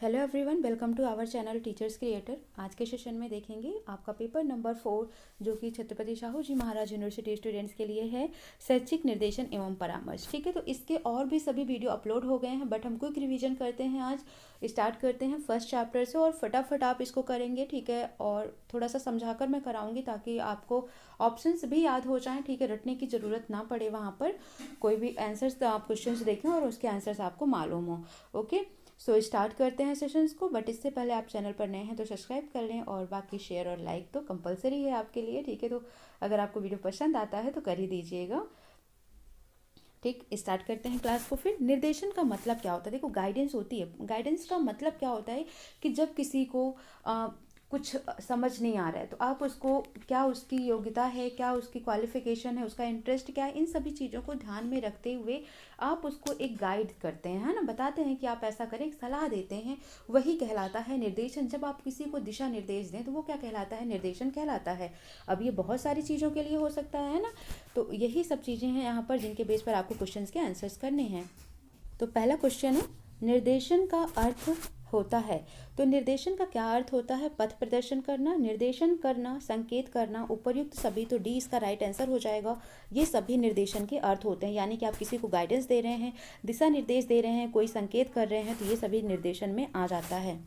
Hello everyone, welcome to our channel teachers creator. आज के session में देखेंगे आपका पेपर नंबर 4 जो कि छत्रपति शाहू जी महाराज यूनिवर्सिटी स्टूडेंट्स के लिए है, शैक्षिक निर्देशन एवं परामर्श। ठीक है, तो इसके और भी सभी वीडियो अपलोड हो गए हैं, बट हम क्विक रिवीजन करते हैं। आज स्टार्ट करते हैं फर्स्ट चैप्टर से और फटाफट आप इसको करेंगे। ठीक है, और थोड़ा सा समझा कर मैं कराऊंगी ताकि आपको ऑप्शंस भी याद हो जाएं। ठीक है, रटने की ज़रूरत ना पड़े, वहाँ पर कोई भी आंसर्स आप क्वेश्चंस देखें और उसके आंसर्स आपको मालूम हो। ओके, सो स्टार्ट करते हैं सेशंस को। बट इससे पहले आप चैनल पर नए हैं तो सब्सक्राइब कर लें, और बाकी शेयर और लाइक तो कंपलसरी है आपके लिए। ठीक है, तो अगर आपको वीडियो पसंद आता है तो कर ही दीजिएगा। ठीक, स्टार्ट करते हैं क्लास को। फिर निर्देशन का मतलब क्या होता है? देखो, गाइडेंस होती है। गाइडेंस का मतलब क्या होता है कि जब किसी को कुछ समझ नहीं आ रहा है तो आप उसको, क्या उसकी योग्यता है, क्या उसकी क्वालिफिकेशन है, उसका इंटरेस्ट क्या है, इन सभी चीज़ों को ध्यान में रखते हुए आप उसको एक गाइड करते हैं, है ना, बताते हैं कि आप ऐसा करें, एक सलाह देते हैं। वही कहलाता है निर्देशन। जब आप किसी को दिशा निर्देश दें तो वो क्या कहलाता है? निर्देशन कहलाता है। अब ये बहुत सारी चीज़ों के लिए हो सकता है ना, तो यही सब चीज़ें हैं यहाँ पर जिनके बेस पर आपको क्वेश्चंस के आंसर्स करने हैं। तो पहला क्वेश्चन है, निर्देशन का अर्थ होता है। तो निर्देशन का क्या अर्थ होता है? पथ प्रदर्शन करना, निर्देशन करना, संकेत करना, उपर्युक्त सभी। तो डी इसका राइट आंसर हो जाएगा। ये सभी निर्देशन के अर्थ होते हैं, यानी कि आप किसी को गाइडेंस दे रहे हैं, दिशा निर्देश दे रहे हैं, कोई संकेत कर रहे हैं, तो ये सभी निर्देशन में आ जाता है।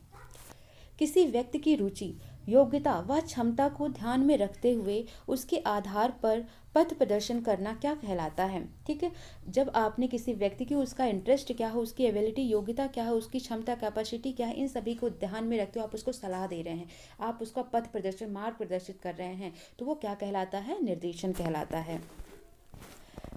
किसी व्यक्ति की रुचि, योग्यता व क्षमता को ध्यान में रखते हुए उसके आधार पर पथ प्रदर्शन करना क्या कहलाता है? ठीक है, जब आपने किसी व्यक्ति की, उसका इंटरेस्ट क्या है, उसकी एबिलिटी, योग्यता क्या है, उसकी क्षमता, कैपेसिटी क्या है, इन सभी को ध्यान में रखते हुए आप उसको सलाह दे रहे हैं, आप उसका पथ प्रदर्शन, मार्ग प्रदर्शित कर रहे हैं, तो वो क्या कहलाता है? निर्देशन कहलाता है।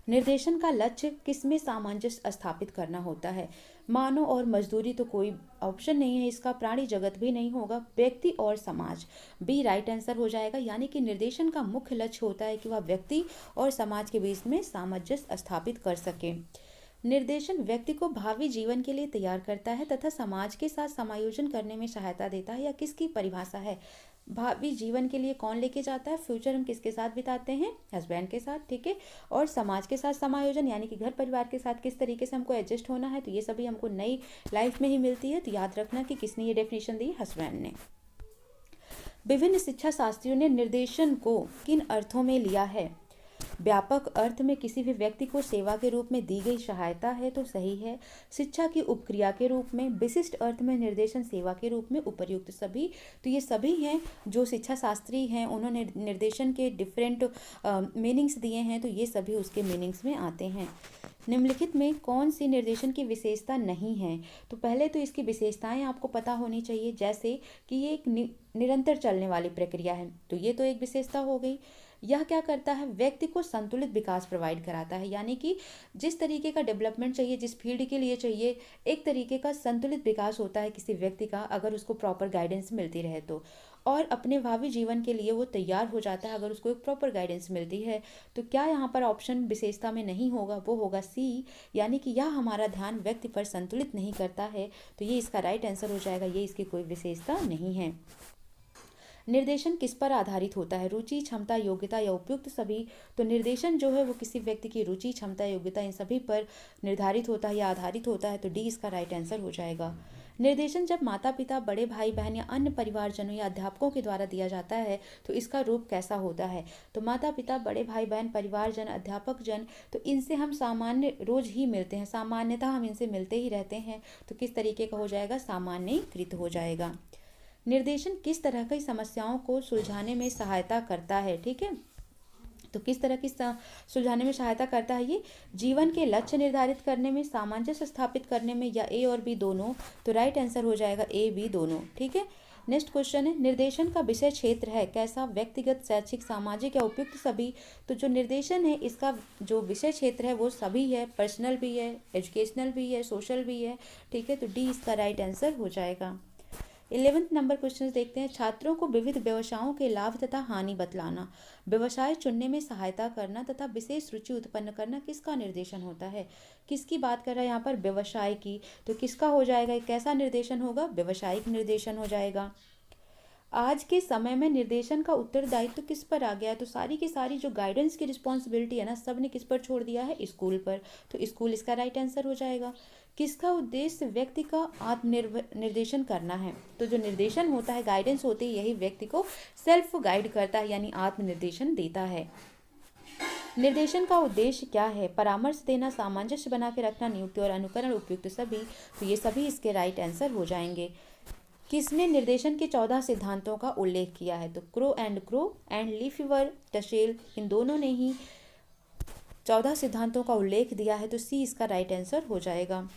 निर्देशन का लक्ष्य किसमें सामंजस्य स्थापित करना होता है? मानव और मजदूरी तो कोई ऑप्शन नहीं है इसका, प्राणी जगत भी नहीं होगा, व्यक्ति और समाज, बी राइट आंसर हो जाएगा। यानी कि निर्देशन का मुख्य लक्ष्य होता है कि वह व्यक्ति और समाज के बीच में सामंजस्य स्थापित कर सके। निर्देशन व्यक्ति को भावी जीवन के लिए तैयार करता है तथा समाज के साथ समायोजन करने में सहायता देता है। या किसकी परिभाषा है? भावी जीवन के लिए कौन लेके जाता है? फ्यूचर हम किसके साथ बिताते हैं? हस्बैंड के साथ। ठीक है, और समाज के साथ समायोजन यानी कि घर परिवार के साथ किस तरीके से हमको एडजस्ट होना है, तो ये सभी हमको नई लाइफ में ही मिलती है। तो याद रखना कि किसने ये डेफिनेशन दी? हस्बैंड ने। विभिन्न शिक्षा शास्त्रियों ने निर्देशन को किन अर्थों में लिया है? व्यापक अर्थ में किसी भी व्यक्ति को सेवा के रूप में दी गई सहायता है, तो सही है। शिक्षा की उपक्रिया के रूप में, विशिष्ट अर्थ में निर्देशन सेवा के रूप में, उपर्युक्त सभी। तो ये सभी हैं जो शिक्षा शास्त्री हैं, उन्होंने निर्देशन के डिफरेंट मीनिंग्स दिए हैं, तो ये सभी उसके मीनिंग्स में आते हैं। निम्नलिखित में कौन सी निर्देशन की विशेषता नहीं है? तो पहले तो इसकी विशेषताएं आपको पता होनी चाहिए, जैसे कि ये एक निरंतर चलने वाली प्रक्रिया है, तो ये तो एक विशेषता हो गई। यह क्या करता है? व्यक्ति को संतुलित विकास प्रोवाइड कराता है, यानी कि जिस तरीके का डेवलपमेंट चाहिए, जिस फील्ड के लिए चाहिए, एक तरीके का संतुलित विकास होता है किसी व्यक्ति का, अगर उसको प्रॉपर गाइडेंस मिलती रहे तो। और अपने भावी जीवन के लिए वो तैयार हो जाता है अगर उसको एक प्रॉपर गाइडेंस मिलती है। तो क्या यहाँ पर ऑप्शन विशेषता में नहीं होगा? वो होगा सी, यानी कि यह हमारा ध्यान व्यक्ति पर संतुलित नहीं करता है, तो ये इसका राइट आंसर हो जाएगा। ये इसकी कोई विशेषता नहीं है। निर्देशन किस पर आधारित होता है? रुचि, क्षमता, योग्यता या उपयुक्त सभी। तो निर्देशन जो है वो किसी व्यक्ति की रुचि, क्षमता, योग्यता, इन सभी पर निर्धारित होता है या आधारित होता है, तो डी इसका राइट आंसर हो जाएगा। निर्देशन जब माता पिता, बड़े भाई बहन या अन्य परिवारजनों या अध्यापकों के द्वारा दिया जाता है तो इसका रूप कैसा होता है? तो माता पिता, बड़े भाई बहन, परिवारजन, अध्यापक जन, तो इनसे हम सामान्य रोज ही मिलते हैं, सामान्यतः हम इनसे मिलते ही रहते हैं, तो किस तरीके का हो जाएगा? सामान्यीकृत हो जाएगा। निर्देशन किस तरह की समस्याओं को सुलझाने में सहायता करता है? ठीक है, तो किस तरह की सुलझाने में सहायता करता है? ये जीवन के लक्ष्य निर्धारित करने में, सामंजस्य स्थापित करने में, या ए और बी दोनों? तो राइट आंसर हो जाएगा ए, बी दोनों। ठीक है, नेक्स्ट क्वेश्चन है, निर्देशन का विषय क्षेत्र है कैसा? व्यक्तिगत, शैक्षिक, सामाजिक या उपयुक्त सभी। तो जो निर्देशन है इसका जो विषय क्षेत्र है वो सभी है, पर्सनल भी है, एजुकेशनल भी है, सोशल भी है। ठीक है, तो डी इसका राइट आंसर हो जाएगा। 11th नंबर क्वेश्चन देखते हैं, छात्रों को विविध व्यवसायों के लाभ तथा हानि बतलाना, व्यवसाय चुनने में सहायता करना तथा विशेष रुचि उत्पन्न करना किसका निर्देशन होता है? किसकी बात कर रहा है यहाँ पर? व्यवसाय की। तो किसका हो जाएगा? कैसा निर्देशन होगा? व्यवसायिक निर्देशन हो जाएगा। आज के समय में निर्देशन का उत्तरदायित्व किस पर आ गया है? तो सारी की सारी जो गाइडेंस की रिस्पॉन्सिबिलिटी है ना, सब ने किस पर छोड़ दिया है? स्कूल पर। तो स्कूल इसका राइट आंसर हो जाएगा। किसका उद्देश्य व्यक्ति का निर्देशन करना है। तो जो निर्देशन होता है, गाइडेंस होती है, यही व्यक्ति को सेल्फ गाइड करता है यानी आत्मनिर्देशन देता है। निर्देशन का उद्देश्य क्या है? परामर्श देना, सामंजस्य बना के रखना, नियुक्ति और अनुकरण, उपयुक्त सभी। तो ये सभी इसके राइट आंसर हो जाएंगे। किसने निर्देशन के 14 सिद्धांतों का उल्लेख किया है? तो क्रो एंड लीफेवर टशेल, इन दोनों ने ही 14 सिद्धांतों का उल्लेख दिया है। तो सी इसका राइट आंसर हो जाएगा।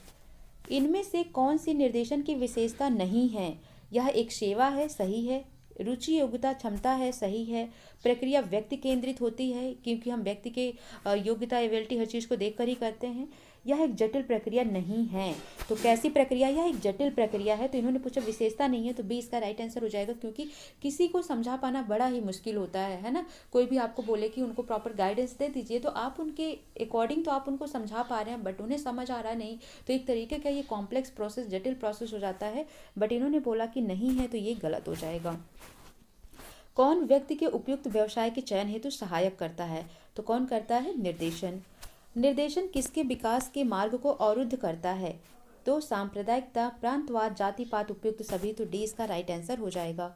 इनमें से कौन सी निर्देशन की विशेषता नहीं है? यह एक सेवा है, सही है। रुचि, योग्यता, क्षमता है, सही है। प्रक्रिया व्यक्ति केंद्रित होती है क्योंकि हम व्यक्ति के योग्यता, एबिलिटी, हर चीज़ को देखकर ही करते हैं। यह एक जटिल प्रक्रिया नहीं है। तो कैसी प्रक्रिया? यह एक जटिल प्रक्रिया है। तो इन्होंने पूछा विशेषता नहीं है, तो बी इसका राइट आंसर हो जाएगा, क्योंकि किसी को समझा पाना बड़ा ही मुश्किल होता है ना। कोई भी आपको बोले कि उनको प्रॉपर गाइडेंस दे दीजिए, तो आप उनके अकॉर्डिंग तो आप उनको समझा पा रहे हैं, बट उन्हें समझ आ रहा नहीं, तो एक तरीके का ये कॉम्प्लेक्स प्रोसेस, जटिल प्रोसेस हो जाता है। बट इन्होंने बोला कि नहीं है, तो ये गलत हो जाएगा। कौन व्यक्ति के उपयुक्त व्यवसाय के चयन हेतु सहायक करता है? तो कौन करता है? निर्देशन। निर्देशन किसके विकास के मार्ग को अवरुद्ध करता है? तो सांप्रदायिकता, प्रांतवाद, जातिपात, उपयुक्त सभी। तो डी इसका राइट आंसर हो जाएगा।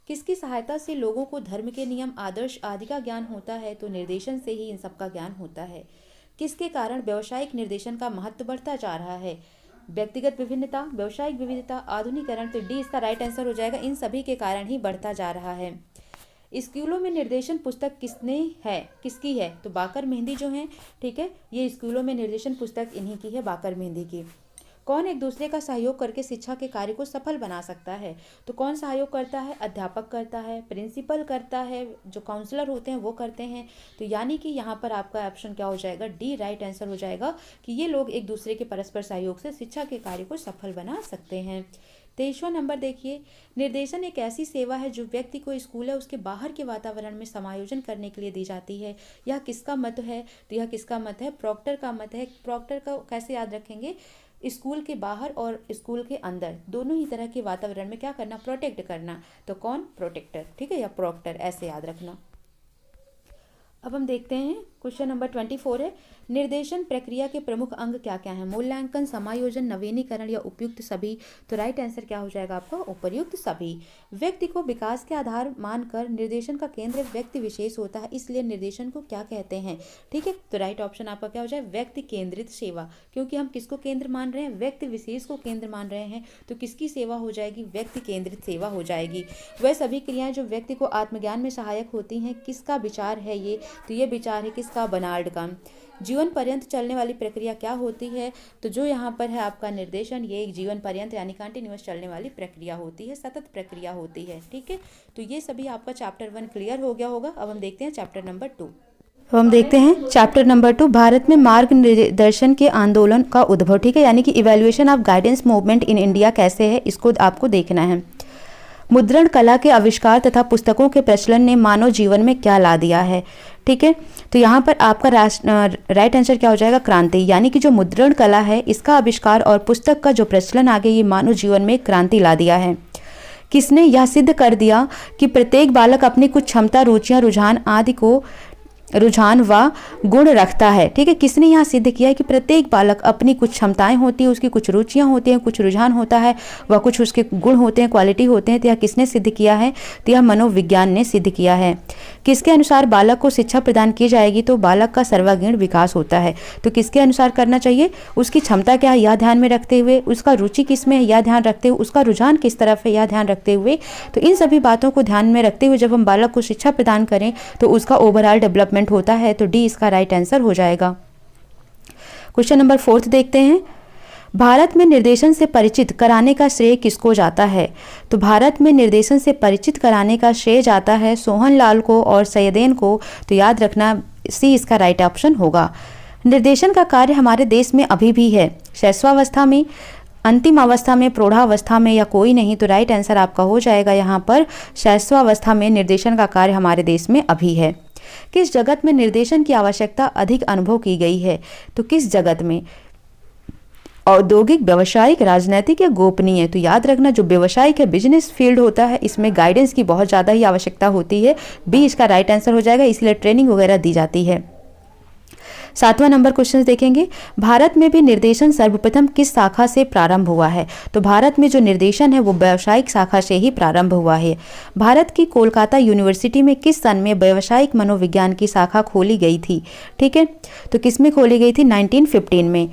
किसकी सहायता से लोगों को धर्म के नियम, आदर्श आदि का ज्ञान होता है? तो निर्देशन से ही इन सब का ज्ञान होता है। किसके कारण व्यावसायिक निर्देशन का महत्व बढ़ता जा रहा है? व्यक्तिगत विभिन्नता, व्यावसायिक विविधता, आधुनिकीकरण। तो डी इसका राइट आंसर हो जाएगा। इन सभी के कारण ही बढ़ता जा रहा है। स्कूलों में निर्देशन पुस्तक किसकी है? तो बाकर मेहंदी जो हैं, ठीक है, ये स्कूलों में निर्देशन पुस्तक इन्हीं की है, बाकर मेहंदी की। कौन एक दूसरे का सहयोग करके शिक्षा के कार्य को सफल बना सकता है? तो कौन सहयोग करता है? अध्यापक करता है, प्रिंसिपल करता है, जो काउंसलर होते हैं वो करते हैं। तो यानी कि यहाँ पर आपका ऑप्शन क्या हो जाएगा? डी राइट आंसर हो जाएगा कि ये लोग एक दूसरे के परस्पर सहयोग से शिक्षा के कार्य को सफल बना सकते हैं। 23वां नंबर देखिए, निर्देशन एक ऐसी सेवा है जो व्यक्ति को स्कूल है उसके बाहर के वातावरण में समायोजन करने के लिए दी जाती है। यह किसका मत है? तो यह किसका मत है? प्रॉक्टर का मत है। प्रॉक्टर का कैसे याद रखेंगे? स्कूल के बाहर और स्कूल के अंदर दोनों ही तरह के वातावरण में क्या करना? प्रोटेक्ट करना। तो कौन? प्रोटेक्टर, ठीक है, या प्रॉक्टर, ऐसे याद रखना। अब हम देखते हैं क्वेश्चन नंबर 24 है, निर्देशन प्रक्रिया के प्रमुख अंग क्या क्या हैं? मूल्यांकन, समायोजन, नवीनीकरण या उपयुक्त सभी। तो राइट आंसर क्या हो जाएगा आपका? उपयुक्त सभी। व्यक्ति को विकास के आधार मानकर निर्देशन का केंद्र व्यक्ति विशेष होता है, इसलिए निर्देशन को क्या कहते हैं? ठीक है, तो राइट ऑप्शन आपका क्या हो जाए? व्यक्ति केंद्रित सेवा, क्योंकि हम किसको केंद्र मान रहे हैं? व्यक्ति विशेष को केंद्र मान रहे हैं, तो किसकी सेवा हो जाएगी? व्यक्ति केंद्रित सेवा हो जाएगी। वह सभी क्रियाएं जो व्यक्ति को आत्मज्ञान में सहायक होती हैं, किसका विचार है ये? तो ये विचार है किसका? बर्नार्ड का। जीवन पर्यंत चलने वाली प्रक्रिया क्या होती है? तो जो यहाँ पर है आपका निर्देशन, ये एक जीवन पर्यंत यानी कंटिन्यूअस चलने वाली प्रक्रिया होती है, सतत प्रक्रिया होती है। ठीक है, तो ये सभी आपका चैप्टर 1 क्लियर हो गया होगा। अब हम देखते हैं चैप्टर नंबर 2। अब हम देखते हैं चैप्टर नंबर 2, भारत में मार्ग निर्देशन के आंदोलन का उद्भव। ठीक है, यानी कि evaluation of guidance movement in India कैसे है, इसको आपको देखना है। मुद्रण कला के आविष्कार तथा पुस्तकों के प्रचलन ने मानव जीवन में क्या ला दिया है? ठीक है, तो यहाँ पर आपका राइट आंसर क्या हो जाएगा? क्रांति। यानी कि जो मुद्रण कला है इसका आविष्कार और पुस्तक का जो प्रचलन आ गया, ये मानव जीवन में क्रांति ला दिया है। किसने यह सिद्ध कर दिया कि प्रत्येक बालक अपनी कुछ क्षमता, रुचियां, रुझान व गुण रखता है? ठीक है, किसने यहाँ सिद्ध किया है कि प्रत्येक बालक अपनी कुछ क्षमताएं होती हैं, उसकी कुछ रुचियां होती हैं, कुछ रुझान होता है व कुछ उसके गुण होते हैं, क्वालिटी होते हैं। तो यह किसने सिद्ध किया है? तो यह मनोविज्ञान ने सिद्ध किया है। किसके अनुसार बालक को शिक्षा प्रदान की जाएगी? तो बालक का सर्वांगीण विकास होता है। तो किसके अनुसार करना चाहिए? उसकी क्षमता क्या है यह ध्यान में रखते हुए, उसका रुचि किस में है यह ध्यान रखते हुए, उसका रुझान किस तरफ है यह ध्यान रखते हुए। तो इन सभी बातों को ध्यान में रखते हुए जब हम बालक को शिक्षा प्रदान करें तो उसका ओवरऑल डेवलपमेंट होता है। तो डी इसका राइट आंसर हो जाएगा। क्वेश्चन नंबर 4 देखते हैं, भारत में निर्देशन से परिचित कराने का श्रेय किसको जाता है? तो भारत में निर्देशन से परिचित कराने का श्रेय जाता है सोहनलाल को और सैयदेन को। तो याद रखना सी इसका राइट ऑप्शन होगा। निर्देशन का कार्य हमारे देश में अभी भी है, शैशवावस्था में, अंतिम अवस्था में, प्रौढ़ावस्था में या कोई नहीं। तो राइट आंसर आपका हो जाएगा यहाँ पर शैशवावस्था में निर्देशन का कार्य हमारे देश में अभी है। किस जगत में निर्देशन की आवश्यकता अधिक अनुभव की गई है? तो किस जगत में? औद्योगिक, व्यावसायिक, राजनैतिक या गोपनीय। तो याद रखना जो व्यावसायिक है, बिजनेस फील्ड होता है, इसमें गाइडेंस की बहुत ज़्यादा ही आवश्यकता होती है। बी इसका राइट आंसर हो जाएगा, इसलिए ट्रेनिंग वगैरह दी जाती है। 7वां नंबर क्वेश्चन देखेंगे, भारत में भी निर्देशन सर्वप्रथम किस शाखा से प्रारंभ हुआ है? तो भारत में जो निर्देशन है वो व्यावसायिक शाखा से ही प्रारंभ हुआ है। भारत की कोलकाता यूनिवर्सिटी में किस सन में व्यावसायिक मनोविज्ञान की शाखा खोली गई थी? ठीक है, तो किस में खोली गई थी? 1915 में।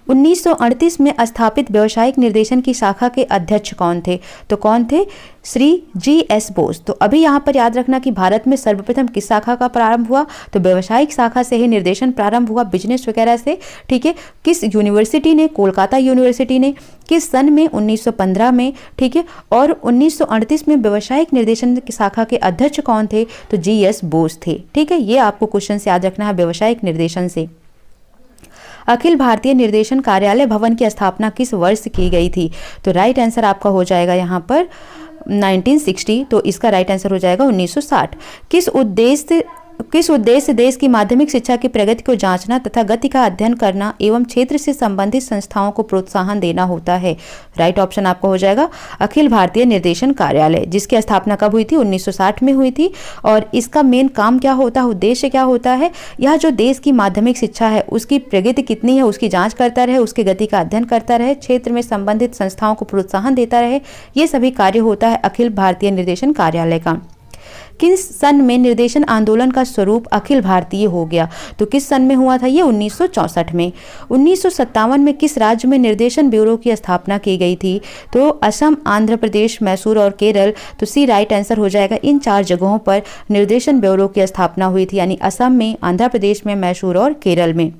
1938 में स्थापित व्यावसायिक निर्देशन की शाखा के अध्यक्ष कौन थे? तो कौन थे? श्री GS बोस। तो अभी यहाँ पर याद रखना कि भारत में सर्वप्रथम किस शाखा का प्रारंभ हुआ? तो व्यावसायिक शाखा से ही निर्देशन प्रारंभ हुआ, बिजनेस वगैरह से। ठीक है, किस यूनिवर्सिटी ने? कोलकाता यूनिवर्सिटी ने। किस सन में? 1915 में। ठीक है, और 1938 में व्यावसायिक निर्देशन की शाखा के अध्यक्ष कौन थे? तो GS बोस थे। ठीक है, ये आपको क्वेश्चन से याद रखना है व्यावसायिक निर्देशन से। अखिल भारतीय निर्देशन कार्यालय भवन की स्थापना किस वर्ष की गई थी? तो राइट आंसर आपका हो जाएगा यहाँ पर 1960। तो इसका राइट आंसर हो जाएगा 1960। किस उद्देश्य देश की माध्यमिक शिक्षा की प्रगति को जांचना तथा गति का अध्ययन करना एवं क्षेत्र से संबंधित संस्थाओं को प्रोत्साहन देना होता है? राइट ऑप्शन आपका हो जाएगा अखिल भारतीय निर्देशन कार्यालय, जिसकी स्थापना कब हुई थी? 1960 में हुई थी। और इसका मेन काम क्या होता है, उद्देश्य क्या होता है? यह जो देश की माध्यमिक शिक्षा है उसकी प्रगति कितनी है उसकी जाँच करता रहे, उसकी गति का अध्ययन करता रहे, क्षेत्र में संबंधित संस्थाओं को प्रोत्साहन देता रहे, ये सभी कार्य होता है अखिल भारतीय निर्देशन कार्यालय का। किस सन में निर्देशन आंदोलन का स्वरूप अखिल भारतीय हो गया? तो किस सन में हुआ था ये? 1964 में। 1957 में किस राज्य में निर्देशन ब्यूरो की स्थापना की गई थी? तो असम, आंध्र प्रदेश, मैसूर और केरल। तो सी राइट आंसर हो जाएगा। इन 4 जगहों पर निर्देशन ब्यूरो की स्थापना हुई थी, यानी असम में, आंध्र प्रदेश में, मैसूर और केरल में।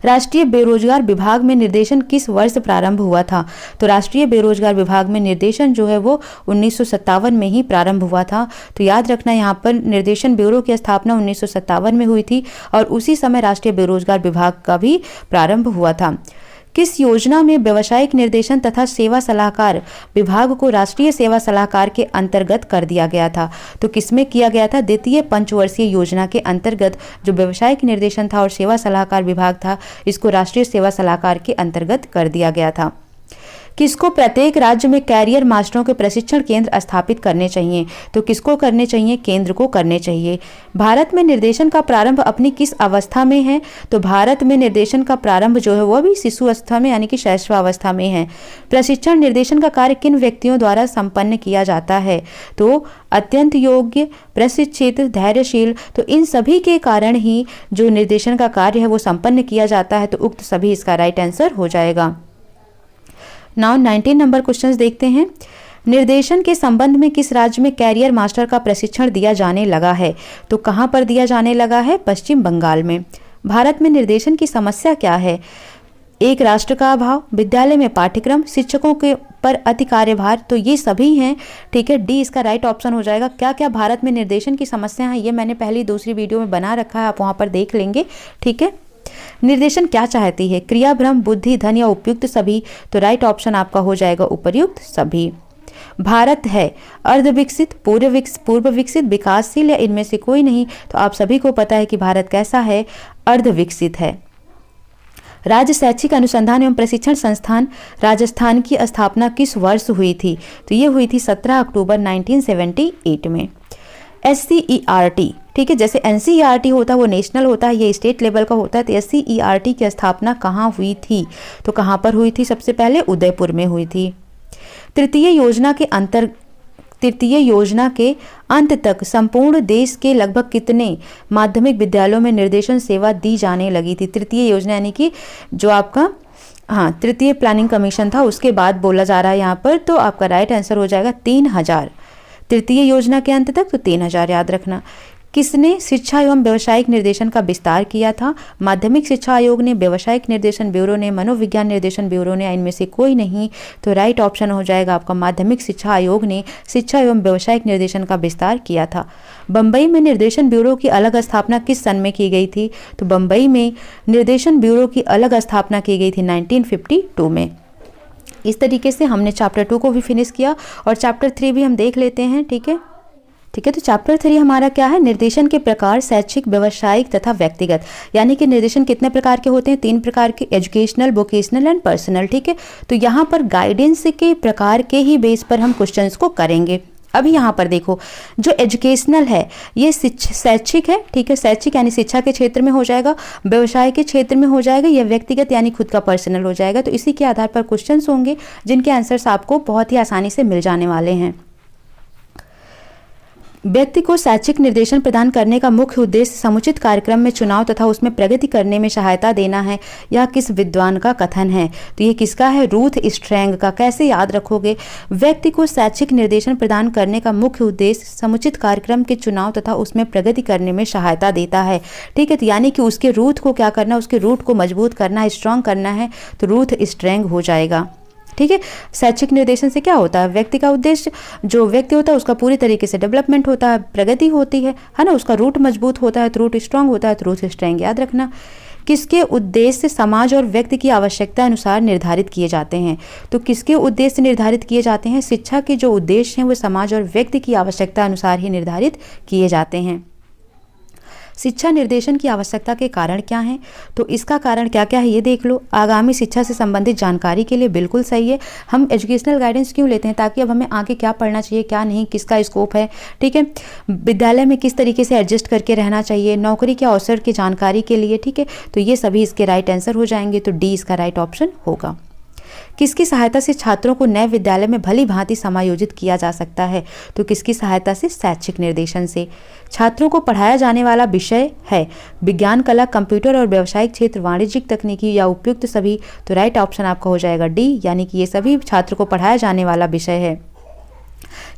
राष्ट्रीय बेरोजगार विभाग में निर्देशन किस वर्ष प्रारंभ हुआ था? तो राष्ट्रीय बेरोजगार विभाग में निर्देशन जो है वो 1957 में ही प्रारंभ हुआ था। तो याद रखना यहाँ पर निर्देशन ब्यूरो की स्थापना 1957 में हुई थी और उसी समय राष्ट्रीय बेरोजगार विभाग का भी प्रारंभ हुआ था। किस योजना में व्यावसायिक निर्देशन तथा सेवा सलाहकार विभाग को राष्ट्रीय सेवा सलाहकार के अंतर्गत कर दिया गया था? तो किसमें किया गया था? द्वितीय पंचवर्षीय योजना के अंतर्गत जो व्यावसायिक निर्देशन था और सेवा सलाहकार विभाग था, इसको राष्ट्रीय सेवा सलाहकार के अंतर्गत कर दिया गया था। किसको प्रत्येक राज्य में कैरियर मास्टरों के प्रशिक्षण केंद्र स्थापित करने चाहिए? तो किसको करने चाहिए? केंद्र को करने चाहिए। भारत में निर्देशन का प्रारंभ अपनी किस अवस्था में है? तो भारत में निर्देशन का प्रारंभ जो है वो भी शिशु अवस्था में, यानी कि शैशवावस्था में है। प्रशिक्षण निर्देशन का कार्य किन व्यक्तियों द्वारा संपन्न किया जाता है? तो अत्यंत योग्य, प्रशिक्षित, धैर्यशील। तो इन सभी के कारण ही जो निर्देशन का कार्य है वो संपन्न किया जाता है। तो उक्त सभी इसका राइट आंसर हो जाएगा। नाउ 19 नंबर क्वेश्चंस देखते हैं। निर्देशन के संबंध में किस राज्य में कैरियर मास्टर का प्रशिक्षण दिया जाने लगा है? तो कहां पर दिया जाने लगा है? पश्चिम बंगाल में। भारत में निर्देशन की समस्या क्या है? एक राष्ट्र का अभाव, विद्यालय में पाठ्यक्रम, शिक्षकों के पर अति कार्यभार। तो ये सभी हैं। ठीक है, डी इसका राइट ऑप्शन हो जाएगा। क्या क्या भारत में निर्देशन की समस्या है ये मैंने पहली दूसरी वीडियो में बना रखा है, आप वहां पर देख लेंगे। ठीक है, निर्देशन क्या चाहती है? क्रिया, भ्रम, बुद्धि, धन या उपयुक्त सभी। तो राइट ऑप्शन आपका हो जाएगा उपयुक्त सभी। भारत है अर्ध विकसित, पूर्व विकसित, विकासशील या इनमें से कोई नहीं? तो आप सभी को पता है कि भारत कैसा है? अर्ध विकसित है। राज्य शैक्षिक अनुसंधान एवं प्रशिक्षण संस्थान राजस्थान की स्थापना किस वर्ष हुई थी? तो ये हुई थी 17 अक्टूबर 1978 में। SCERT, ठीक है, जैसे NCERT होता है वो नेशनल होता है, ये स्टेट लेवल का होता है। तो SCERT की स्थापना कहाँ हुई थी? तो कहाँ पर हुई थी? सबसे पहले उदयपुर में हुई थी। तृतीय योजना के अंत तक संपूर्ण देश के लगभग कितने माध्यमिक विद्यालयों में निर्देशन सेवा दी जाने लगी थी? तृतीय योजना यानी कि जो आपका तृतीय प्लानिंग कमीशन था उसके बाद बोला जा रहा है यहाँ पर। तो आपका राइट आंसर हो जाएगा 3000। तृतीय योजना के अंत तक तो 3000 याद रखना। किसने शिक्षा एवं व्यावसायिक निर्देशन का विस्तार किया था? माध्यमिक शिक्षा आयोग ने, व्यावसायिक निर्देशन ब्यूरो ने, मनोविज्ञान निर्देशन ब्यूरो ने, इनमें से कोई नहीं। तो राइट ऑप्शन हो जाएगा आपका माध्यमिक शिक्षा आयोग ने शिक्षा एवं व्यावसायिक निर्देशन का विस्तार किया था। बम्बई में निर्देशन ब्यूरो की अलग स्थापना किस सन में की गई थी? तो बम्बई में निर्देशन ब्यूरो की अलग स्थापना की गई थी 1952 में। इस तरीके से हमने चैप्टर 2 को भी फिनिश किया और चैप्टर 3 भी हम देख लेते हैं। ठीक है, तो चैप्टर 3 हमारा क्या है? निर्देशन के प्रकार, शैक्षिक, व्यावसायिक तथा व्यक्तिगत। यानी कि निर्देशन कितने प्रकार के होते हैं? 3 प्रकार के, एजुकेशनल, वोकेशनल एंड पर्सनल। ठीक है, तो यहाँ पर गाइडेंस के प्रकार के ही बेस पर हम क्वेश्चंस को करेंगे। अभी यहाँ पर देखो, जो एजुकेशनल है ये शैक्षिक है, ठीक है, शैक्षिक यानी शिक्षा के क्षेत्र में हो जाएगा, व्यवसाय के क्षेत्र में हो जाएगा, या व्यक्तिगत यानी खुद का पर्सनल हो जाएगा। तो इसी के आधार पर क्वेश्चंस होंगे जिनके आंसर्स आपको बहुत ही आसानी से मिल जाने वाले हैं। व्यक्ति को शैक्षिक निर्देशन प्रदान करने का मुख्य उद्देश्य समुचित कार्यक्रम में चुनाव तथा उसमें प्रगति करने में सहायता देना है। यह किस विद्वान का कथन है? तो ये किसका है? रूथ स्ट्रैंग का। कैसे याद रखोगे? व्यक्ति को शैक्षिक निर्देशन प्रदान करने का मुख्य उद्देश्य समुचित कार्यक्रम के चुनाव तथा उसमें प्रगति करने में सहायता देता है, ठीक है। तो यानी कि उसके रूट को क्या करना है? उसके रूट को मजबूत करना है, स्ट्रांग करना है, तो रूथ स्ट्रैंग हो जाएगा, ठीक है। शैक्षिक निर्देशन से क्या होता है? व्यक्ति का उद्देश्य, जो व्यक्ति होता है उसका पूरी तरीके से डेवलपमेंट होता है, प्रगति होती है ना, उसका रूट मजबूत होता है, तो रूट स्ट्रांग होता है, तो रूट स्ट्रैंग याद रखना। किसके उद्देश्य समाज और व्यक्ति की आवश्यकता अनुसार निर्धारित किए जाते हैं? तो किसके उद्देश्य निर्धारित किए जाते हैं? शिक्षा के जो उद्देश्य हैं वो समाज और व्यक्ति की आवश्यकता अनुसार ही निर्धारित किए जाते हैं। शिक्षा निर्देशन की आवश्यकता के कारण क्या हैं? तो इसका कारण क्या क्या है ये देख लो। आगामी शिक्षा से संबंधित जानकारी के लिए बिल्कुल सही है। हम एजुकेशनल गाइडेंस क्यों लेते हैं? ताकि अब हमें आगे क्या पढ़ना चाहिए, क्या नहीं, किसका स्कोप है, ठीक है, विद्यालय में किस तरीके से एडजस्ट करके रहना चाहिए, नौकरी के अवसर की जानकारी के लिए, ठीक है। तो ये सभी इसके राइट आंसर हो जाएंगे। तो डी इसका राइट ऑप्शन होगा। किसकी सहायता से छात्रों को नए विद्यालय में भली भांति समायोजित किया जा सकता है? तो किसकी सहायता से? शैक्षिक निर्देशन से। छात्रों को पढ़ाया जाने वाला विषय है विज्ञान, कला, कंप्यूटर और व्यावसायिक क्षेत्र, वाणिज्यिक, तकनीकी या उपयुक्त सभी। तो राइट ऑप्शन आपका हो जाएगा डी, यानी कि ये सभी छात्र को पढ़ाया जाने वाला विषय है।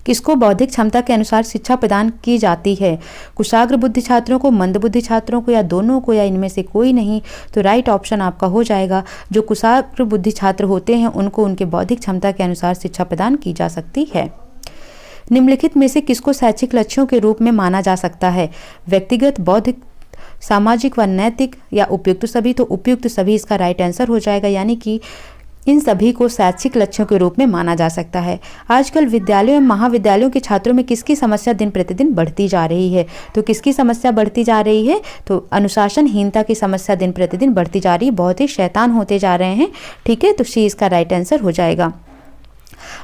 किसको बौद्धिक क्षमता के अनुसार शिक्षा प्रदान की जाती है? कुशाग्र बुद्धि छात्रों को, मंद बुद्धि छात्रों को, या दोनों को, या इनमें से कोई नहीं। तो राइट ऑप्शन आपका हो जाएगा, जो कुशाग्र बुद्धि छात्र होते हैं उनको उनके बौद्धिक क्षमता के अनुसार शिक्षा प्रदान की जा सकती है। निम्नलिखित में से किसको शैक्षिक लक्ष्यों के रूप में माना जा सकता है? व्यक्तिगत, बौद्धिक, सामाजिक व नैतिक, या उपयुक्त सभी। तो उपयुक्त सभी इसका राइट आंसर हो जाएगा, यानी कि इन सभी को शैक्षिक लक्ष्यों के रूप में माना जा सकता है। आजकल विद्यालयों एवं महाविद्यालयों के छात्रों में किसकी समस्या दिन प्रतिदिन बढ़ती जा रही है? तो किसकी समस्या बढ़ती जा रही है? तो अनुशासनहीनता की समस्या दिन प्रतिदिन बढ़ती जा रही है, बहुत ही शैतान होते जा रहे हैं, ठीक है। तो सी इसका राइट आंसर हो जाएगा।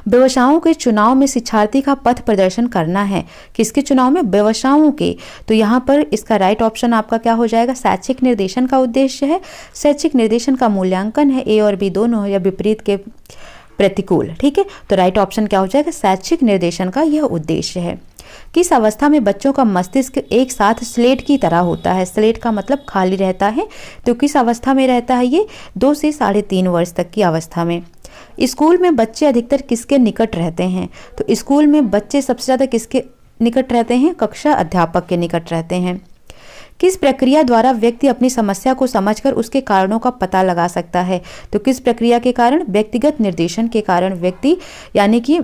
व्यवसायों के चुनाव में शिक्षार्थी का पथ प्रदर्शन करना है। किसके चुनाव में? व्यवसायों के। तो यहाँ पर इसका राइट ऑप्शन आपका क्या हो जाएगा? शैक्षिक निर्देशन का उद्देश्य है। शैक्षिक निर्देशन का मूल्यांकन है ए और बी दोनों, या विपरीत के प्रतिकूल, ठीक है। तो राइट ऑप्शन क्या हो जाएगा? शैक्षिक निर्देशन का यह उद्देश्य है। किस अवस्था में बच्चों का मस्तिष्क एक साथ स्लेट की तरह होता है? स्लेट का मतलब खाली रहता है। तो किस अवस्था में रहता है ये? 2 से 3.5 वर्ष तक की अवस्था में। स्कूल में बच्चे अधिकतर किसके निकट रहते हैं? तो स्कूल में बच्चे सबसे ज़्यादा किसके निकट रहते हैं? कक्षा अध्यापक के निकट रहते हैं। किस प्रक्रिया द्वारा व्यक्ति अपनी समस्या को समझकर उसके कारणों का पता लगा सकता है? तो किस प्रक्रिया के कारण? व्यक्तिगत निर्देशन के कारण व्यक्ति, यानी कि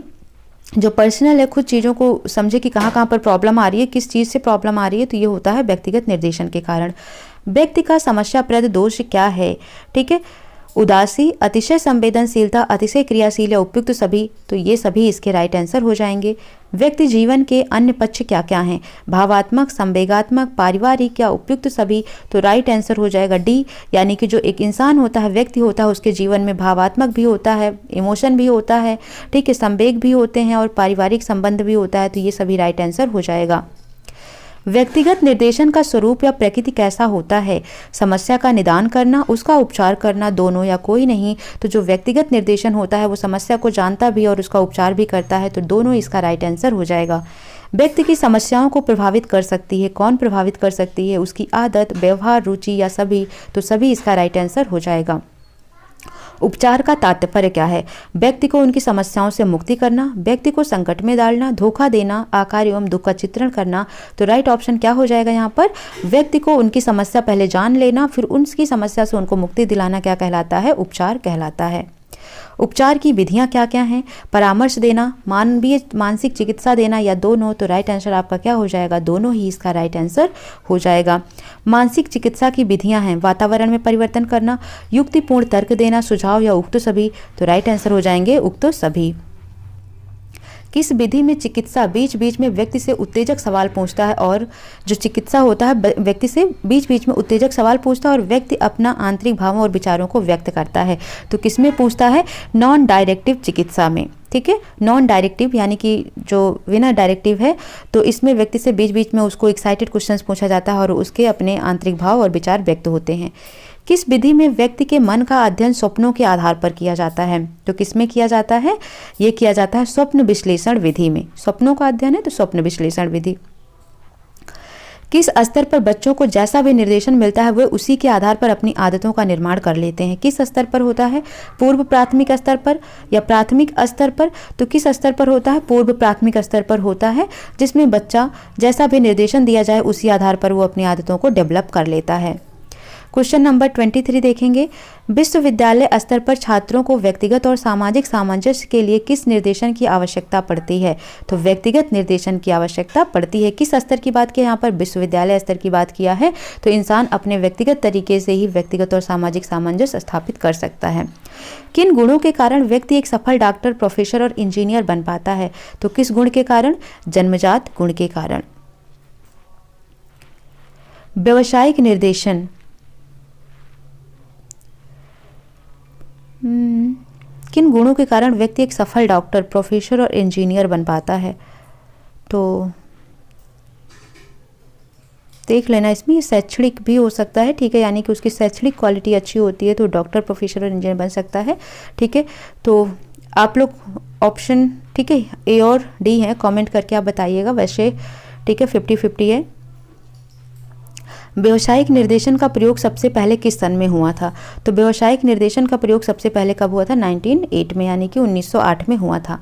जो पर्सनल है, खुद चीज़ों को समझे कि कहाँ कहाँ पर प्रॉब्लम आ रही है, किस चीज़ से प्रॉब्लम आ रही है, तो ये होता है व्यक्तिगत निर्देशन के कारण। व्यक्ति का समस्याप्रद दोष क्या है? ठीक है, उदासी, अतिशय संवेदनशीलता, अतिशय क्रियाशील या उपयुक्त सभी। तो ये सभी इसके राइट आंसर हो जाएंगे। व्यक्ति जीवन के अन्य पक्ष क्या क्या हैं? भावात्मक, संवेगात्मक, पारिवारिक या उपयुक्त सभी। तो राइट आंसर हो जाएगा डी, यानी कि जो एक इंसान होता है, व्यक्ति होता है, उसके जीवन में भावात्मक भी होता है, इमोशन भी होता है, ठीक है, संवेग भी होते हैं और पारिवारिक संबंध भी होता है। तो ये सभी राइट आंसर हो जाएगा। व्यक्तिगत निर्देशन का स्वरूप या प्रकृति कैसा होता है? समस्या का निदान करना, उसका उपचार करना, दोनों या कोई नहीं। तो जो व्यक्तिगत निर्देशन होता है वो समस्या को जानता भी और उसका उपचार भी करता है। तो दोनों इसका राइट आंसर हो जाएगा। व्यक्ति की समस्याओं को प्रभावित कर सकती है, कौन प्रभावित कर सकती है? उसकी आदत, व्यवहार, रुचि या सभी। तो सभी इसका राइट आंसर हो जाएगा। उपचार का तात्पर्य क्या है? व्यक्ति को उनकी समस्याओं से मुक्ति करना, व्यक्ति को संकट में डालना, धोखा देना, आकार एवं दुख का चित्रण करना। तो राइट ऑप्शन क्या हो जाएगा यहाँ पर? व्यक्ति को उनकी समस्या पहले जान लेना, फिर उनकी समस्या से उनको मुक्ति दिलाना क्या कहलाता है? उपचार कहलाता है। उपचार की विधियां क्या क्या हैं? परामर्श देना, मानवीय मानसिक चिकित्सा देना, या दोनों। तो राइट आंसर आपका क्या हो जाएगा? दोनों ही इसका राइट आंसर हो जाएगा। मानसिक चिकित्सा की विधियां हैं वातावरण में परिवर्तन करना, युक्तिपूर्ण तर्क देना, सुझाव या उक्त सभी। तो राइट आंसर हो जाएंगे उक्त सभी। किस विधि में चिकित्सा बीच बीच में व्यक्ति से उत्तेजक सवाल पूछता है और जो चिकित्सा होता है व्यक्ति से बीच बीच में उत्तेजक सवाल पूछता है और व्यक्ति अपना आंतरिक भावों और विचारों को व्यक्त करता है। तो किसमें पूछता है? नॉन डायरेक्टिव चिकित्सा में। ठीक है, नॉन डायरेक्टिव यानी कि जो बिना डायरेक्टिव है, तो इसमें व्यक्ति से बीच बीच में उसको एक्साइटेड क्वेश्चंस पूछा जाता है और उसके अपने आंतरिक भाव और विचार व्यक्त होते हैं। किस विधि में व्यक्ति के मन का अध्ययन स्वप्नों के आधार पर किया जाता है? तो किसमें किया जाता है? ये किया जाता है स्वप्न विश्लेषण विधि में। स्वप्नों का अध्ययन है तो स्वप्न विश्लेषण विधि। किस स्तर पर बच्चों को जैसा भी निर्देशन मिलता है वे उसी के आधार पर अपनी आदतों का निर्माण कर लेते हैं? किस स्तर पर होता है? पूर्व प्राथमिक स्तर पर या प्राथमिक स्तर पर? तो किस स्तर पर होता है? पूर्व प्राथमिक स्तर पर होता है, जिसमें बच्चा जैसा भी निर्देशन दिया जाए उसी आधार पर वो अपनी आदतों को डेवलप कर लेता है। क्वेश्चन नंबर 23 देखेंगे। विश्वविद्यालय स्तर पर छात्रों को व्यक्तिगत और सामाजिक सामंजस्य के लिए किस निर्देशन की आवश्यकता पड़ती है? तो व्यक्तिगत निर्देशन की आवश्यकता पड़ती है। किस स्तर की बात की? यहाँ पर विश्वविद्यालय स्तर की बात किया है। तो इंसान अपने व्यक्तिगत तरीके से ही व्यक्तिगत और सामाजिक सामंजस्य स्थापित कर सकता है। किन गुणों के कारण व्यक्ति एक सफल डॉक्टर, प्रोफेसर और इंजीनियर बन पाता है? तो किस गुण के कारण? जन्मजात गुण के कारण। व्यावसायिक निर्देशन किन गुणों के कारण व्यक्ति एक सफल डॉक्टर, प्रोफेसर और इंजीनियर बन पाता है? तो देख लेना, इसमें शैक्षणिक भी हो सकता है। ठीक है, यानी कि उसकी शैक्षणिक क्वालिटी अच्छी होती है तो डॉक्टर, प्रोफेसर और इंजीनियर बन सकता है। ठीक है, तो आप लोग ऑप्शन, ठीक है, ए और डी है, कमेंट करके आप बताइएगा। वैसे ठीक है, 50-50 है। व्यावसायिक निर्देशन का प्रयोग सबसे पहले किस सन में हुआ था? तो व्यावसायिक निर्देशन का प्रयोग सबसे पहले कब हुआ था? 1908 में, यानी कि 1908 में हुआ था।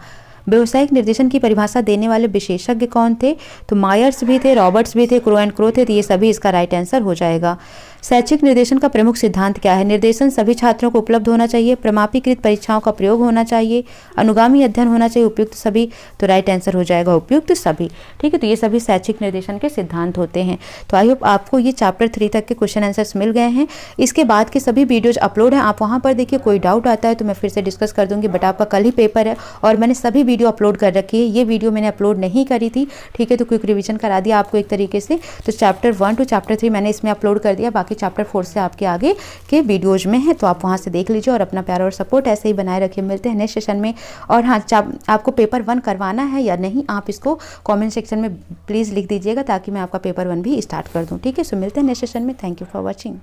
व्यावसायिक निर्देशन की परिभाषा देने वाले विशेषज्ञ कौन थे? तो मायर्स भी थे, रॉबर्ट्स भी थे, क्रो एंड क्रो थे। तो ये सभी इसका राइट आंसर हो जाएगा। शैक्षिक निर्देशन का प्रमुख सिद्धांत क्या है? निर्देशन सभी छात्रों को उपलब्ध होना चाहिए, प्रमाणीकृत परीक्षाओं का प्रयोग होना चाहिए, अनुगामी अध्ययन होना चाहिए, उपयुक्त सभी। तो राइट आंसर हो जाएगा उपयुक्त सभी। ठीक है, तो ये सभी शैक्षिक निर्देशन के सिद्धांत होते हैं। तो आई होप आपको ये चैप्टर 3 तक के क्वेश्चन आंसर्स मिल गए हैं। इसके बाद के सभी वीडियोज अपलोड हैं, आप वहाँ पर देखिए। कोई डाउट आता है तो मैं फिर से डिस्कस कर दूंगी, बट आपका कल ही पेपर है और मैंने सभी वीडियो अपलोड कर रखी है। ये वीडियो मैंने अपलोड नहीं करी थी, ठीक है, तो क्विक रिवीजन करा दिया आपको एक तरीके से। तो चैप्टर 1 to चैप्टर 3 मैंने इसमें अपलोड कर दिया, बाकी चैप्टर 4 से आपके आगे के वीडियोज में है, तो आप वहां से देख लीजिए और अपना प्यार और सपोर्ट ऐसे ही बनाए रखिए। मिलते हैं नेक्स्ट सेशन में। और हाँ, आपको पेपर 1 करवाना है या नहीं, आप इसको कमेंट सेक्शन में प्लीज़ लिख दीजिएगा ताकि मैं आपका पेपर 1 भी स्टार्ट कर दूँ। ठीक है, सो मिलते हैं नेक्स्ट सेशन में। Thank you for watching.